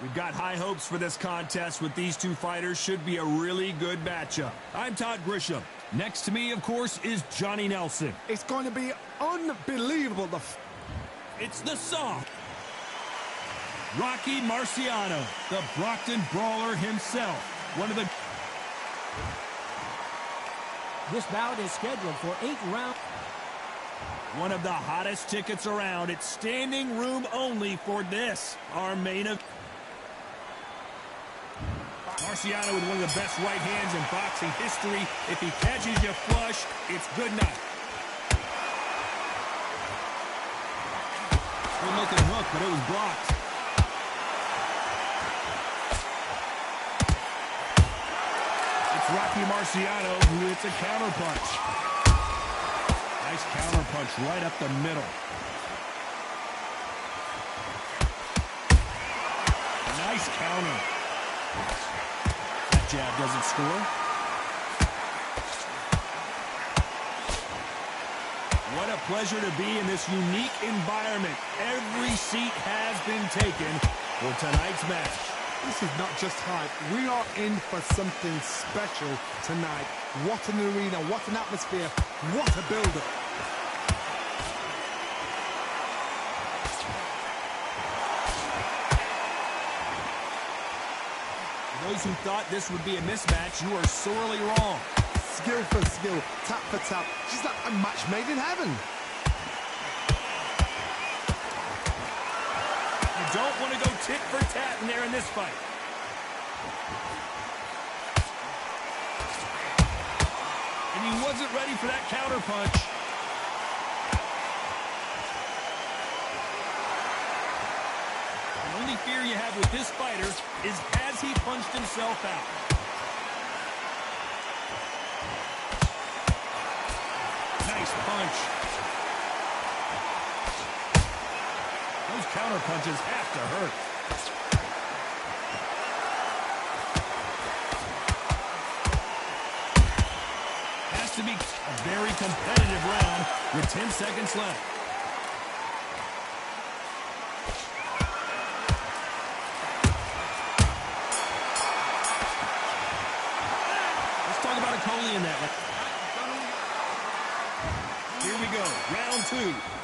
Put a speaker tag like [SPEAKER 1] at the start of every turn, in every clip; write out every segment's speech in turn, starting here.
[SPEAKER 1] We've got high hopes for this contest with these two fighters. Should be a really good matchup. I'm Todd Grisham. Next to me, of course, is Johnny Nelson.
[SPEAKER 2] It's going to be unbelievable.
[SPEAKER 1] It's the soft Rocky Marciano, the Brockton Brawler himself. One of the...
[SPEAKER 3] This bout is scheduled for 8 rounds.
[SPEAKER 1] One of the hottest tickets around. It's standing room only for this, our main event. Marciano with one of the best right hands in boxing history. If he catches you flush, it's good night. Good looking hook, but it was blocked. It's Rocky Marciano who hits a counter punch. Nice counter punch right up the middle. Nice counter. That jab doesn't score. What a pleasure to be in this unique environment. Every seat has been taken for tonight's match.
[SPEAKER 2] This is not just hype. We are in for something special tonight. What an arena, what an atmosphere, what a build-up.
[SPEAKER 1] Those who thought this would be a mismatch, you are sorely wrong.
[SPEAKER 2] Skill for skill, tap for tap, just like a match made in heaven.
[SPEAKER 1] You don't want to go tit for tat in there in this fight. And he wasn't ready for that counter punch. The only fear you have with this fighter is has he punched himself out? Nice punch. Those counter punches have to hurt. Has to be a very competitive round with 10 seconds left. Let's talk about a Coley in that one. Here we go, round 2.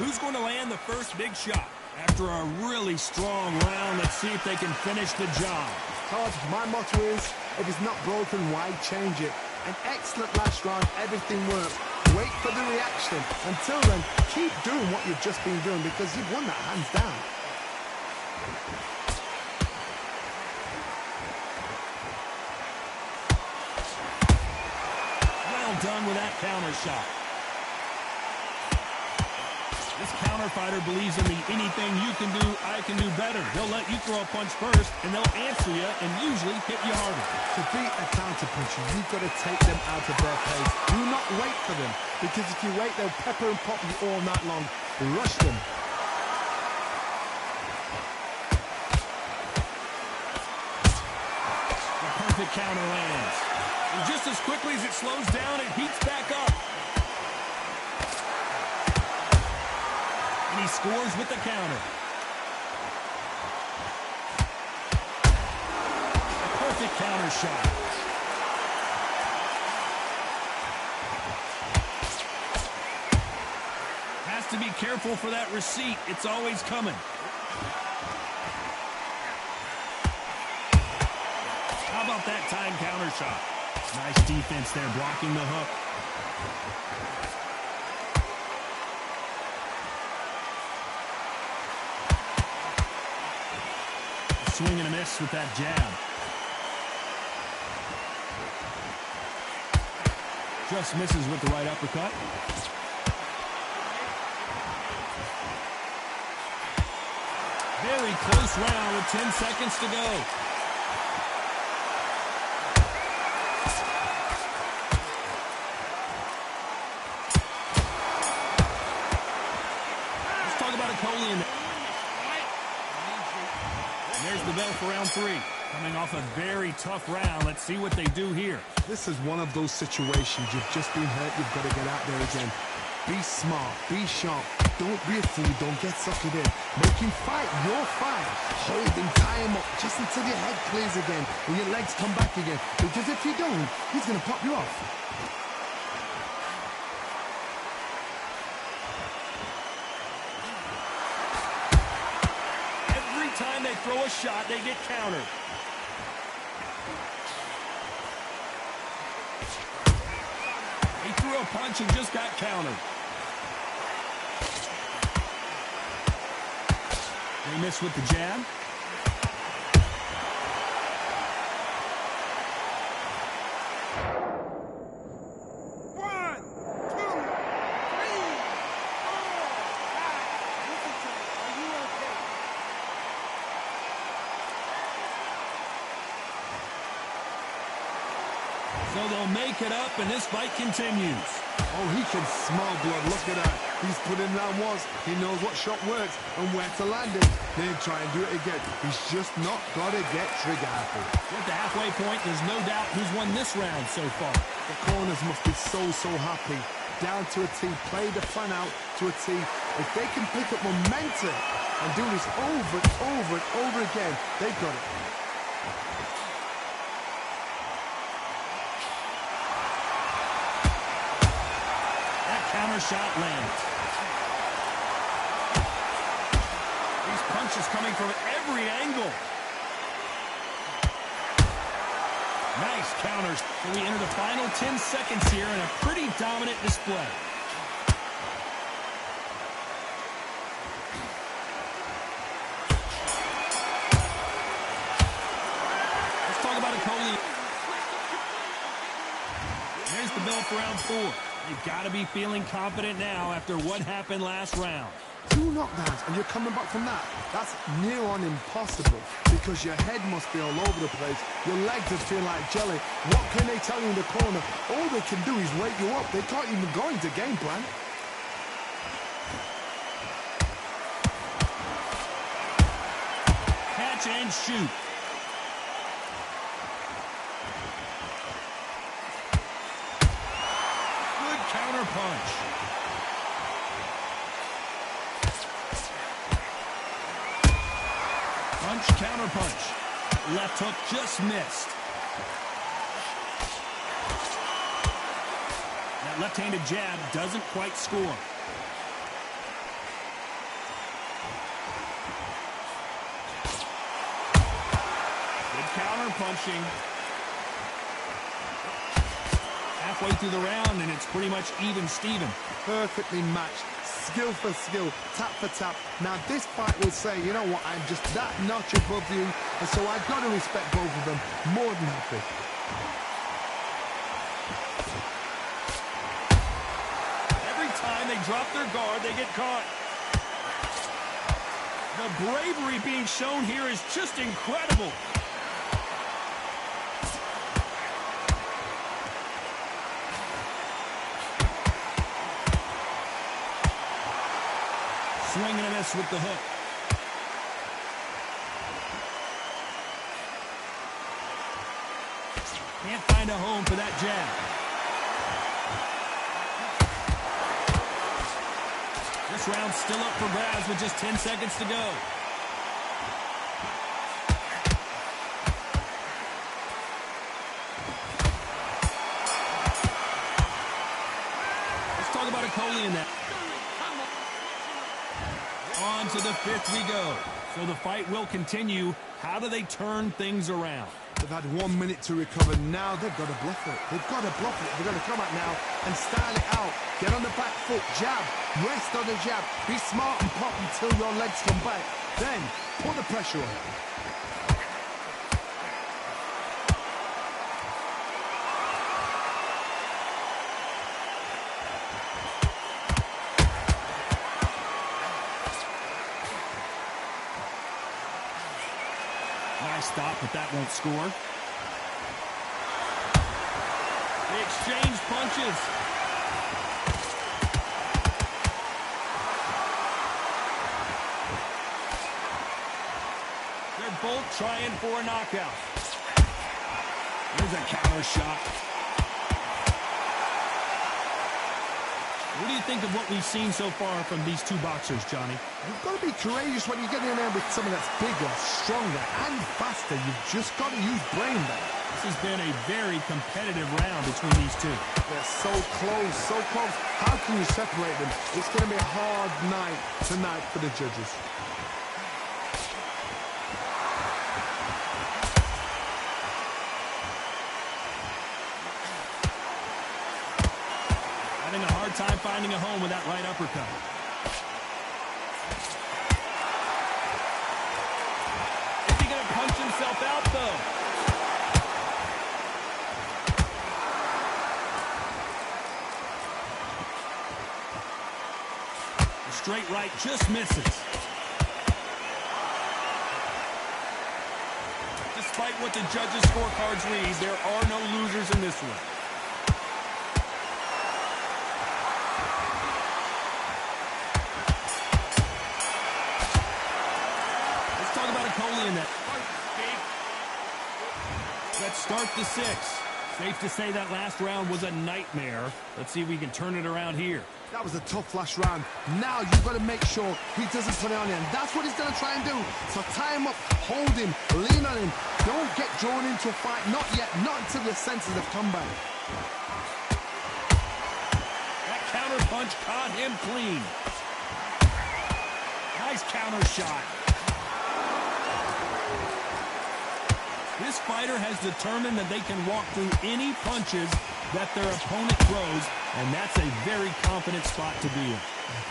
[SPEAKER 1] Who's going to land the first big shot? After a really strong round, let's see if they can finish the job.
[SPEAKER 2] Todd, my motto is, if it's not broken, why change it? An excellent last round, everything worked. Wait for the reaction. Until then, keep doing what you've just been doing because you've won that hands down.
[SPEAKER 1] Well done with that counter shot. This counter fighter believes in the anything you can do, I can do better. They'll let you throw a punch first, and they'll answer you and usually hit you harder.
[SPEAKER 2] To beat a counter puncher, you've got to take them out of their pace. Do not wait for them, because if you wait, they'll pepper and pop you all night long. Rush them.
[SPEAKER 1] The perfect counter lands. And just as quickly as it slows down, it heats back up. And he scores with the counter. A perfect counter shot. Has to be careful for that receipt. It's always coming. How about that time counter shot? Nice defense there, blocking the hook. Swing and a miss with that jab. Just misses with the right uppercut. Very close round with 10 seconds to go. Let's talk about a Coley in there. There's the bell for round 3. Coming off a very tough round. Let's see what they do here.
[SPEAKER 2] This is one of those situations. You've just been hurt. You've got to get out there again. Be smart. Be sharp. don't be a fool, don't get suckered in. Make him fight your fight. Hold him, tie him up, just until your head clears again and your legs come back again. Because if you don't, he's going to pop you off.
[SPEAKER 1] Every time they throw a shot, they get countered. He threw a punch and just got countered. They miss with the jab. So they'll make it up, and this fight continues.
[SPEAKER 2] Oh, he can smell blood. Look at that. He's put in round once. He knows what shot works and where to land it. Then try and do it again. He's just not got to get trigger happy.
[SPEAKER 1] At the halfway point, there's no doubt who's won this round so far.
[SPEAKER 2] The corners must be so happy. Down to a T. Play the plan out to a T. If they can pick up momentum and do this over and over and over again, they've got it.
[SPEAKER 1] Counter shot lands. These punches coming from every angle. Nice counters. So we enter the final 10 seconds here in a pretty dominant display. Let's talk about a Coley. There's the bell for round 4. They've got to be feeling confident now after what happened last round.
[SPEAKER 2] 2 knockdowns and you're coming back from that. That's near on impossible because your head must be all over the place. Your legs would feel like jelly. What can they tell you in the corner? All they can do is wake you up. They can't even go into game plan.
[SPEAKER 1] Catch and shoot. Counter punch. Punch, counter punch. Left hook just missed. That left-handed jab doesn't quite score. Good counter punching. Halfway through the round, and it's pretty much even Steven.
[SPEAKER 2] Perfectly matched, skill for skill, tap for tap. Now this fight will say, you know what, I'm just that notch above you, and so I've got to respect both of them. More than happy.
[SPEAKER 1] Every time they drop their guard, they get caught. The bravery being shown here is just incredible. Swing and a miss with the hook. Can't find a home for that jab. This round's still up for grabs with just 10 seconds to go. Let's talk about a Coley in that. On to the 5th we go. So the fight will continue. How do they turn things around?
[SPEAKER 2] They've had 1 minute to recover. Now they've got to bluff it. They've got to bluff it. They've got to come out now and style it out. Get on the back foot, jab, rest on the jab. Be smart and pop until your legs come back. Then put the pressure on.
[SPEAKER 1] Nice stop, but that won't score. They exchange punches. They're both trying for a knockout. There's a counter shot. What do you think of what we've seen so far from these two boxers, Johnny?
[SPEAKER 2] You've got to be courageous when you get in there with someone that's bigger, stronger, and faster. You've just got to use brain there.
[SPEAKER 1] This has been a very competitive round between these two.
[SPEAKER 2] They're so close, so close. How can you separate them? It's going to be a hard night tonight for the judges.
[SPEAKER 1] Having a hard time finding a home with that right uppercut. Is he going to punch himself out, though? The straight right just misses. Despite what the judges' scorecards read, there are no losers in this one. In that. Let's start the sixth. Safe to say that last round was a nightmare. Let's see if we can turn it around here.
[SPEAKER 2] That was a tough last round. Now you've got to make sure he doesn't put it on you, and that's what he's going to try and do. So tie him up, hold him, lean on him. Don't get drawn into a fight. Not yet. Not until your senses have come back.
[SPEAKER 1] That counter punch caught him clean. Nice counter shot. This fighter has determined that they can walk through any punches that their opponent throws, and that's a very confident spot to be in.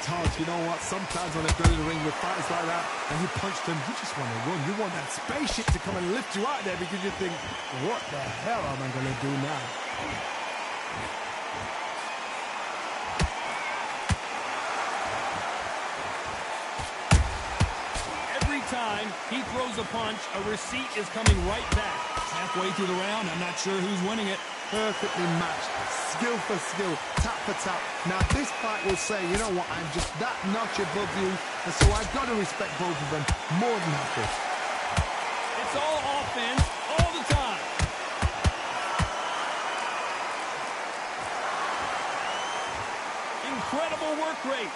[SPEAKER 2] Todd, you know what? Sometimes when they go to the ring with fighters like that, and you punch them, you just want to run. You want that spaceship to come and lift you out there because you think, what the hell am I going to do now?
[SPEAKER 1] Time he throws a punch, a receipt is coming right back. Halfway through the round, I'm not sure who's winning it.
[SPEAKER 2] Perfectly matched, skill for skill, tap for tap. Now this fight will say, you know what, I'm just that notch above you, and so I've got to respect both of them more than happy.
[SPEAKER 1] It's all offense all the time. Incredible work rate.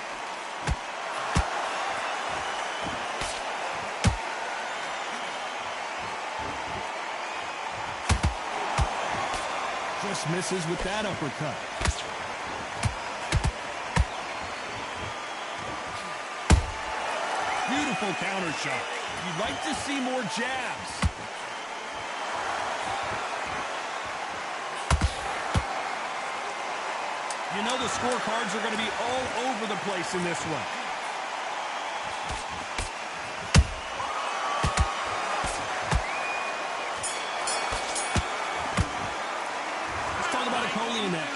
[SPEAKER 1] Just misses with that uppercut. Beautiful counter shot. You'd like to see more jabs. You know the scorecards are going to be all over the place in this one. In that.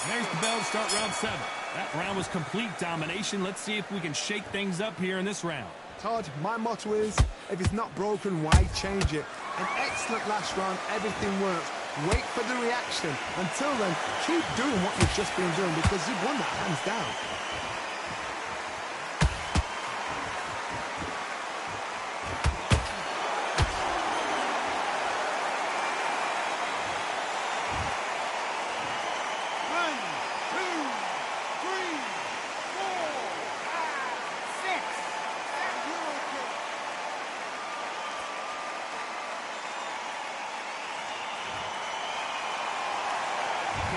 [SPEAKER 1] There's the bell to start round 7. That round was complete domination. Let's see if we can shake things up here in this round.
[SPEAKER 2] Todd, my motto is, if it's not broken, why change it? An excellent last round, everything works. Wait for the reaction. Until then, keep doing what you've just been doing because you've won that hands down.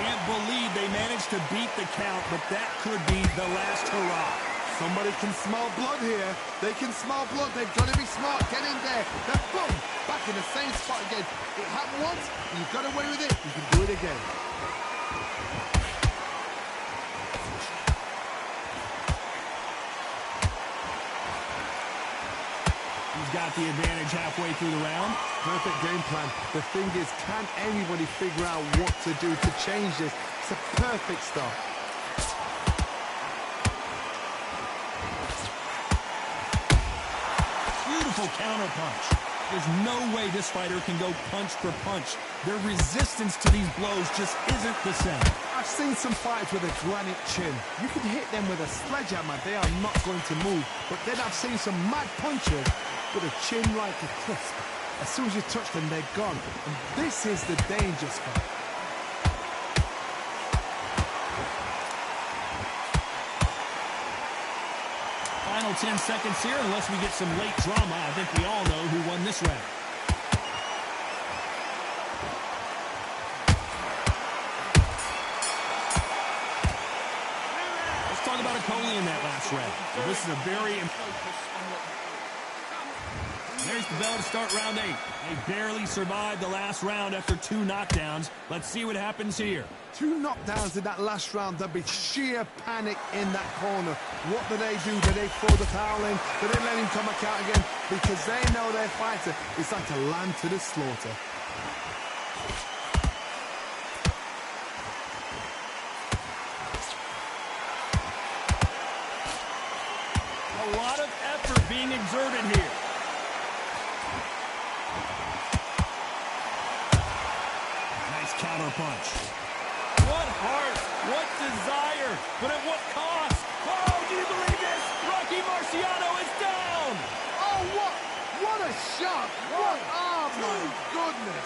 [SPEAKER 1] Can't believe they managed to beat the count, but that could be the last hurrah.
[SPEAKER 2] Somebody can smell blood here. They can smell blood. They've got to be smart. Get in there. Then boom, back in the same spot again. It happened once. You got away with it. You can do it again.
[SPEAKER 1] He's got the advantage halfway through the round.
[SPEAKER 2] Perfect game plan. The thing is, can anybody figure out what to do to change this? It's a perfect start.
[SPEAKER 1] Beautiful counter punch. There's no way this fighter can go punch for punch. Their resistance to these blows just isn't the same.
[SPEAKER 2] I've seen some fighters with a granite chin. You can hit them with a sledgehammer. They are not going to move. But then I've seen some mad punchers with a chin like a crisp. As soon as you touch them, they're gone. And this is the danger spot.
[SPEAKER 1] 10 seconds here. Unless we get some late drama, I think we all know who won this round. Let's talk about Okoli in that last round. So this is a very important... There's the bell to start round 8. They barely survived the last round after 2 knockdowns. Let's see what happens here.
[SPEAKER 2] 2 knockdowns in that last round. There'll be sheer panic in that corner. What do? Do they throw the towel in? Do they let him come back out again? Because they know their fighter is like a lamb to the slaughter.
[SPEAKER 1] A lot of effort being exerted here. Counter punch. What heart, what desire, but at what cost? Oh, do you believe this? Rocky Marciano is down.
[SPEAKER 2] Oh, what a shot. What? Oh, my goodness.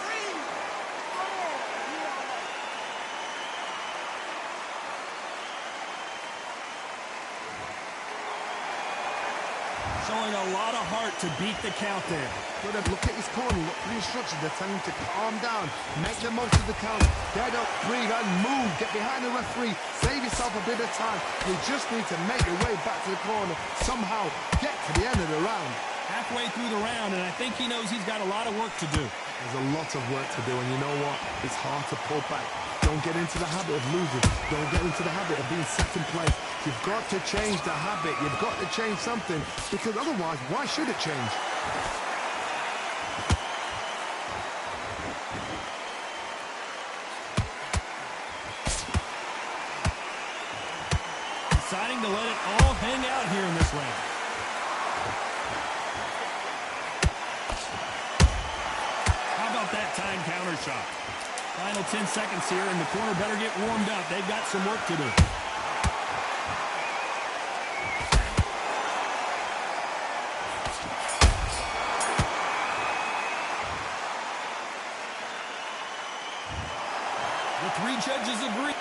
[SPEAKER 1] Showing a lot of heart to beat the count there.
[SPEAKER 2] But look at his corner, look for the instructions. They're telling him to calm down, make the most of the count, get up, breathe, and move. Get behind the referee, save yourself a bit of time. You just need to make your way back to the corner, somehow get to the end of the round.
[SPEAKER 1] Halfway through the round, and I think he knows he's got a lot of work to do.
[SPEAKER 2] There's a lot of work to do, and you know what? It's hard to pull back. Don't get into the habit of losing. Don't get into the habit of being second place. You've got to change the habit. You've got to change something, because otherwise, why should it change?
[SPEAKER 1] Deciding to let it all hang out here in this round. How about that time counter shot? Final 10 seconds here, and the corner better get warmed up. They've got some work to do. The 3 judges agree.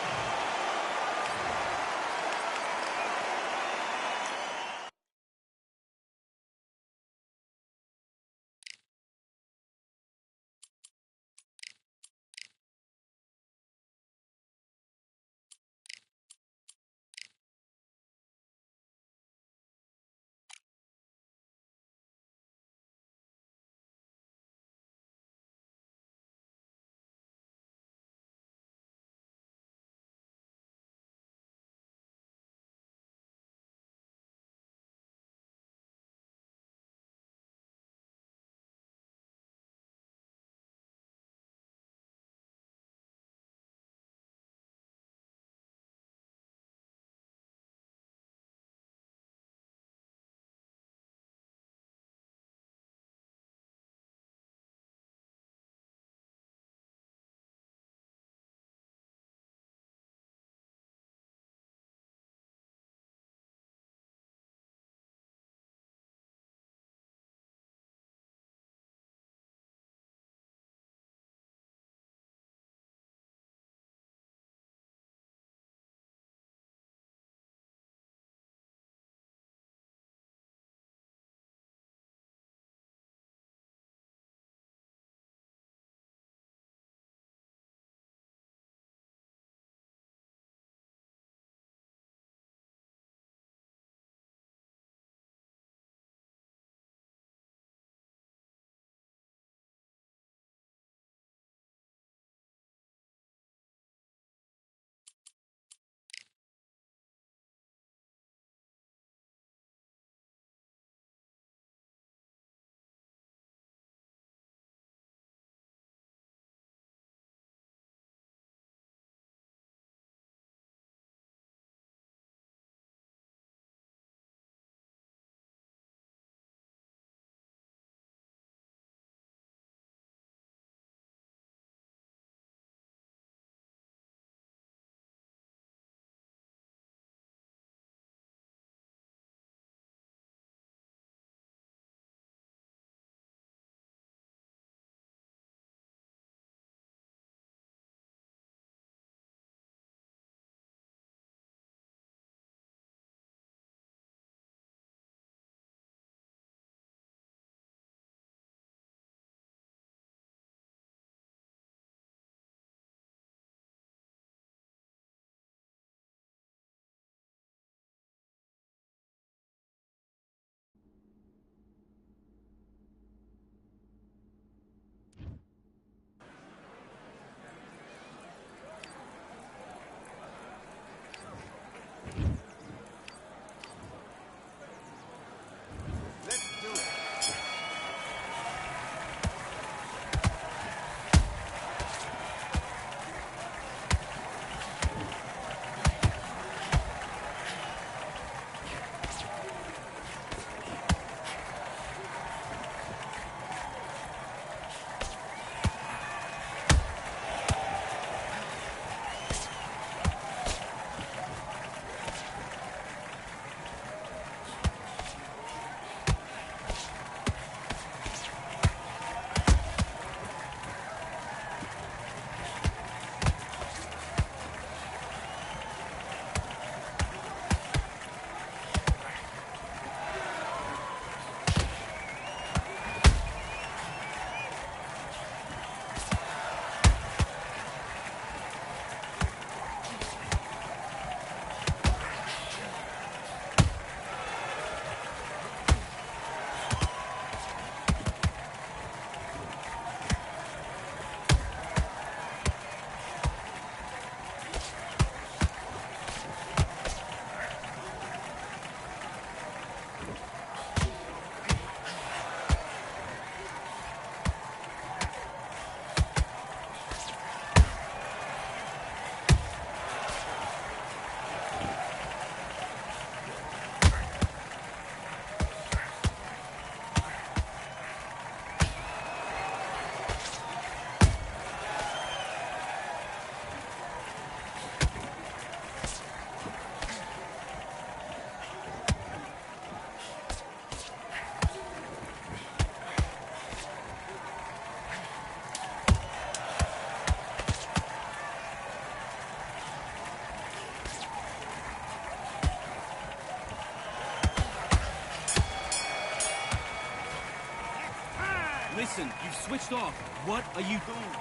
[SPEAKER 1] Listen, you've switched off. What are you doing?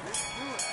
[SPEAKER 2] Let's do it.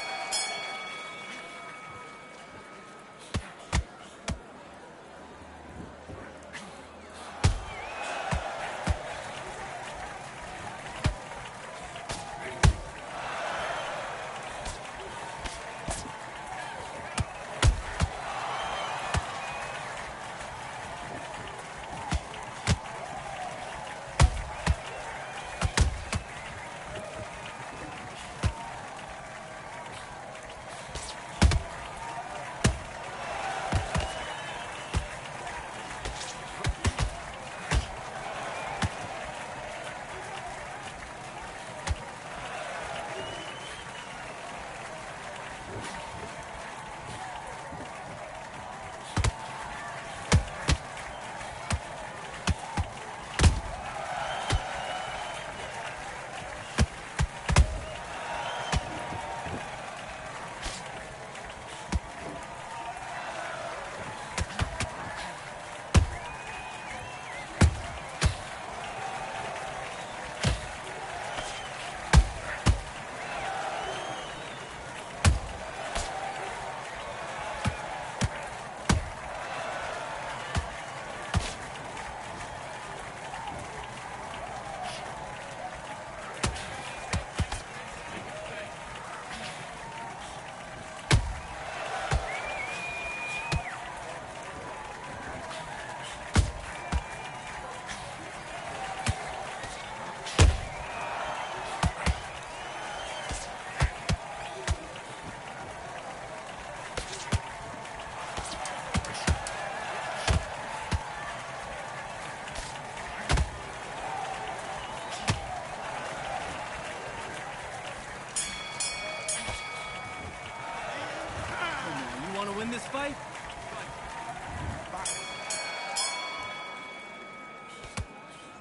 [SPEAKER 1] Want to win this fight?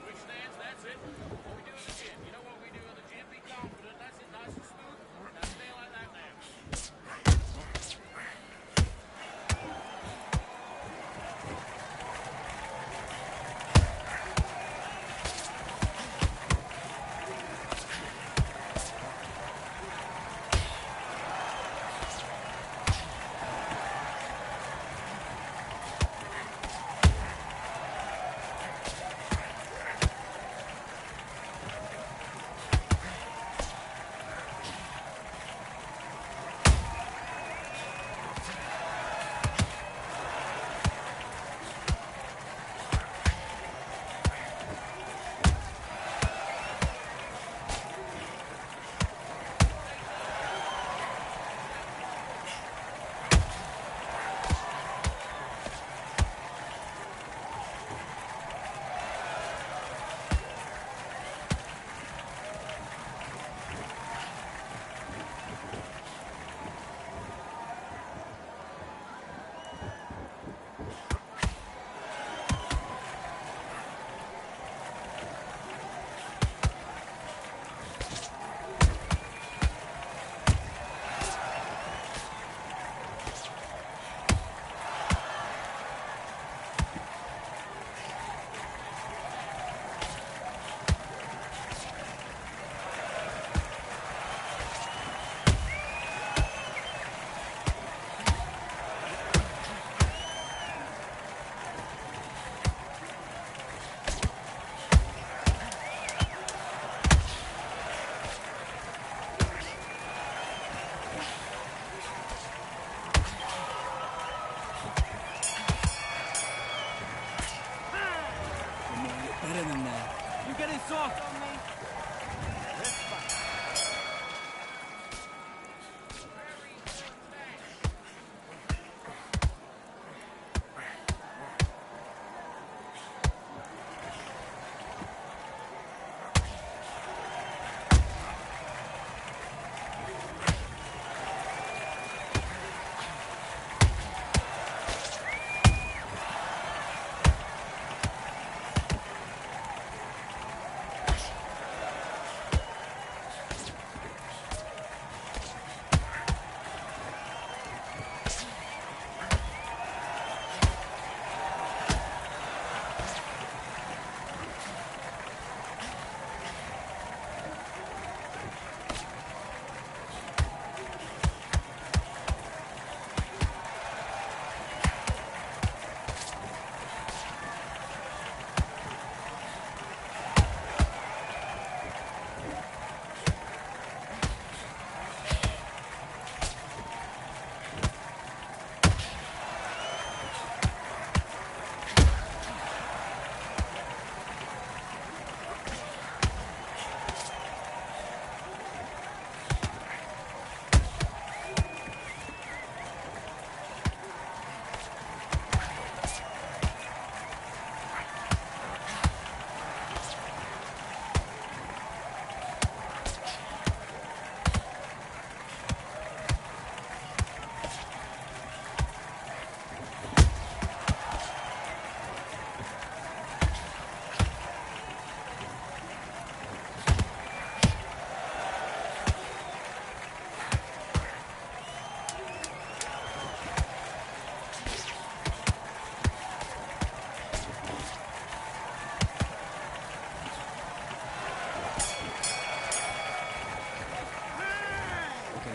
[SPEAKER 4] Switch stance, that's it. What we do in the gym. You know what we do in the gym? Be confident. That's it, nice and smooth. Now stay like that now.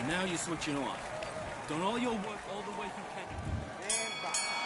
[SPEAKER 1] And now you're switching on. Done all your work all the way through Canada.
[SPEAKER 5] And back.